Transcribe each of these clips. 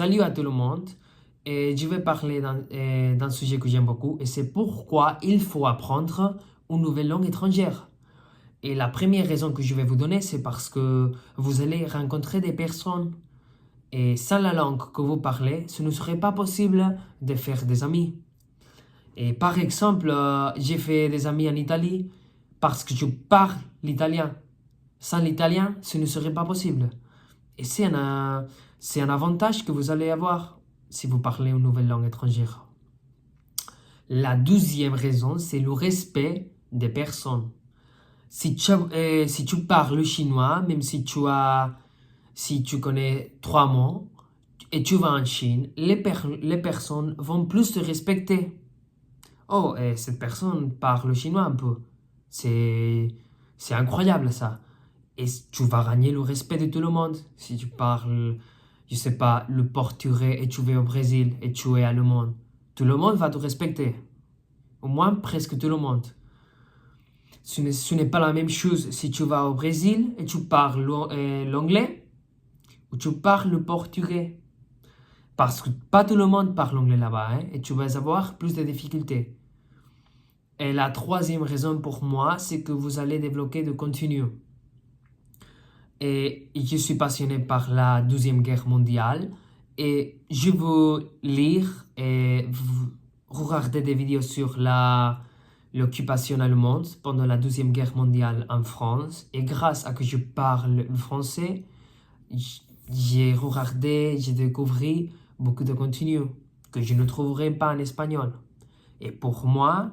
Salut à tout le monde. Et je vais parler d'un sujet que j'aime beaucoup et c'est pourquoi il faut apprendre une nouvelle langue étrangère. Et la première raison que je vais vous donner, c'est parce que vous allez rencontrer des personnes et sans la langue que vous parlez, ce ne serait pas possible de faire des amis. Et par exemple, j'ai fait des amis en Italie parce que je parle l'italien. Sans l'italien, ce ne serait pas possible. Et c'est un avantage que vous allez avoir si vous parlez une nouvelle langue étrangère. La deuxième raison, c'est le respect des personnes. Si tu parles le chinois, même si tu connais 3 mots et tu vas en Chine, les personnes vont plus te respecter. Oh, et cette personne parle le chinois un peu. C'est, c'est incroyable ça. Et tu vas gagner le respect de tout le monde. Si tu parles, je sais pas, le portugais et tu vas au Brésil et tu es allemand, tout le monde va te respecter. Au moins presque tout le monde. Ce n'est pas la même chose si tu vas au Brésil et tu parles l'anglais ou tu parles le portugais. Parce que pas tout le monde parle l'anglais là-bas, hein, et tu vas avoir plus de difficultés. Et la troisième raison pour moi, c'est que vous allez développer de continu. Et je suis passionné par la Deuxième Guerre mondiale et je veux lire et regarder des vidéos sur l'occupation allemande pendant la Deuxième Guerre mondiale en France. Et grâce à que je parle le français, j'ai regardé, j'ai découvert beaucoup de contenu que je ne trouverai pas en espagnol. Et pour moi,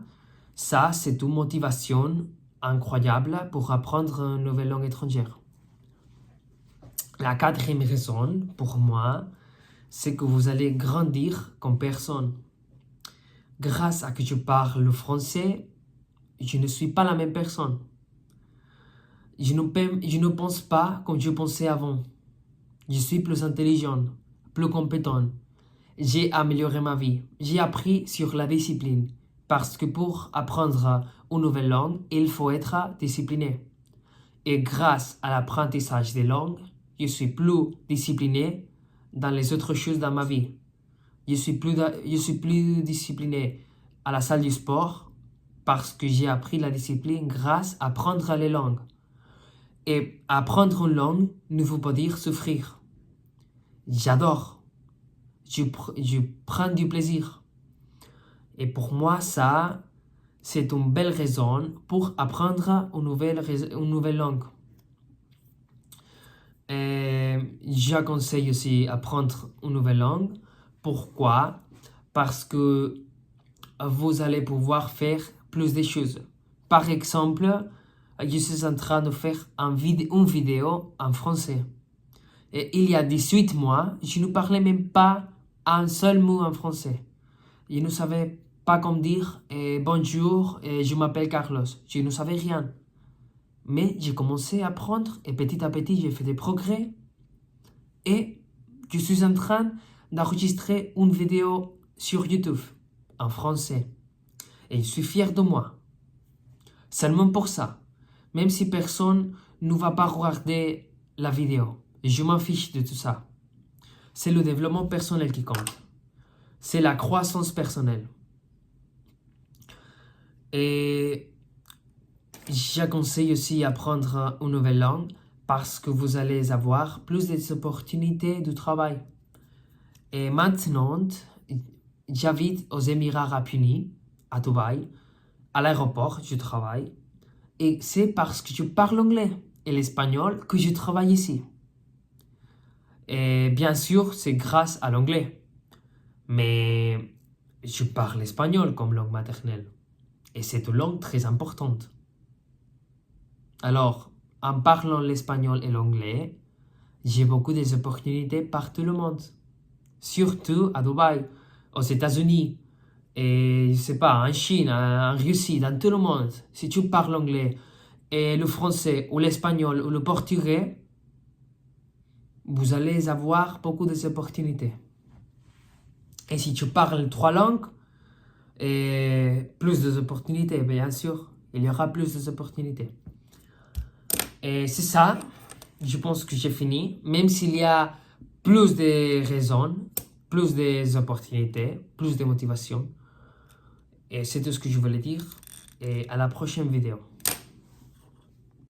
ça, c'est une motivation incroyable pour apprendre une nouvelle langue étrangère. La quatrième raison, pour moi, c'est que vous allez grandir comme personne. Grâce à que je parle le français, je ne suis pas la même personne. Je ne pense pas comme je pensais avant. Je suis plus intelligent, plus compétent. J'ai amélioré ma vie. J'ai appris sur la discipline. Parce que pour apprendre une nouvelle langue, il faut être discipliné. Et grâce à l'apprentissage des langues, je suis plus discipliné dans les autres choses dans ma vie. Je suis plus discipliné à la salle du sport parce que j'ai appris la discipline grâce à apprendre les langues. Et apprendre une langue ne veut pas dire souffrir. J'adore. Je prends du plaisir. Et pour moi, ça, c'est une belle raison pour apprendre une nouvelle langue. J'aconseille aussi apprendre une nouvelle langue. Pourquoi? Parce que vous allez pouvoir faire plus de choses. Par exemple, je suis en train de faire une vidéo en français. Et il y a 18 mois, je ne parlais même pas un seul mot en français. Je ne savais pas comment dire bonjour, je m'appelle Carlos. Je ne savais rien. Mais j'ai commencé à apprendre et petit à petit, j'ai fait des progrès. Et je suis en train d'enregistrer une vidéo sur YouTube en français. Et je suis fier de moi. Seulement pour ça. Même si personne ne va pas regarder la vidéo. Je m'en fiche de tout ça. C'est le développement personnel qui compte. C'est la croissance personnelle. Et j'aconseille aussi apprendre une nouvelle langue parce que vous allez avoir plus d'opportunités de travail. Et maintenant, j'habite aux Émirats Arabes Unis, à Dubaï. À l'aéroport, je travaille. Et c'est parce que je parle anglais et l'espagnol que je travaille ici. Et bien sûr, c'est grâce à l'anglais. Mais je parle espagnol comme langue maternelle. Et c'est une langue très importante. Alors, en parlant l'espagnol et l'anglais, j'ai beaucoup d'opportunités partout le monde. Surtout à Dubaï, aux États-Unis, et je sais pas, en Chine, en Russie, dans tout le monde. Si tu parles l'anglais et le français ou l'espagnol ou le portugais, vous allez avoir beaucoup d'opportunités. Et si tu parles 3 langues, et plus d'opportunités, bien sûr, il y aura plus d'opportunités. Et c'est ça, je pense que j'ai fini, même s'il y a plus de raisons. plus des opportunités, plus de motivation. Et c'est tout ce que je voulais dire. Et à la prochaine vidéo.